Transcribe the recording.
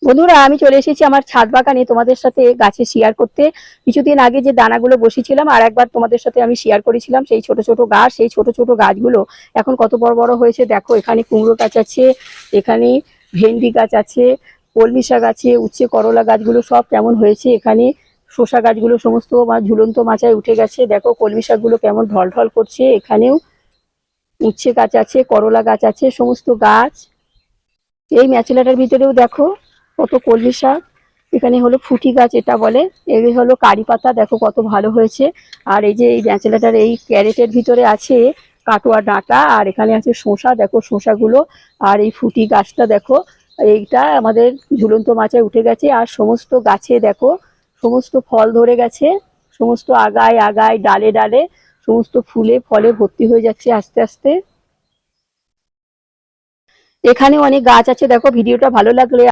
বন্ধুরা, আমি চলে এসেছি আমার ছাদ বাগানে তোমাদের সাথে গাছে শেয়ার করতে। কিছুদিন আগে যে দানাগুলো বসিয়েছিলাম আর একবার তোমাদের সাথে আমি শেয়ার করেছিলাম, সেই ছোট ছোট গাছ, সেই ছোট ছোট গাছগুলো এখন কত বড় বড় হয়েছে দেখো। এখানে কুমড়ো গাছ আছে, এখানে ভেন্ডি গাছ আছে, কলমি শাক আছে, উচ্ছে করলা গাছগুলো সব কেমন হয়েছে। এখানে শসা গাছগুলো সমস্ত ঝুলন্ত মাচায় উঠে গেছে। দেখো কলমি শাকগুলো কেমন ঢল ঢল করছে। এখানেও উচ্ছে গাছ আছে, করলা গাছ আছে, সমস্ত গাছ। এই ম্যাচেলাটার ভিতরেও দেখো কত কলমি শাক। এখানে হলো ফুটি গাছ, এটা বলে। এই হলো কারি পাতা, দেখো কত ভালো হয়েছে। আর এই যে এই ম্যাচেলাটার এই ক্যারেটের ভিতরে আছে কাটোয়া ডাঁটা, আর এখানে আছে শসা, দেখো শসাগুলো। আর এই ফুটি গাছটা দেখো, এইটা আমাদের ঝুলন্ত মাচায় উঠে গেছে। আর সমস্ত গাছে দেখো সমস্ত ফল ধরে গেছে, সমস্ত আগায় আগায় ডালে ডালে সমস্ত ফুলে ফলে ভর্তি হয়ে যাচ্ছে আস্তে আস্তে। এখানে অনেক গাছ আছে দেখো। ভিডিওটা ভালো লাগলে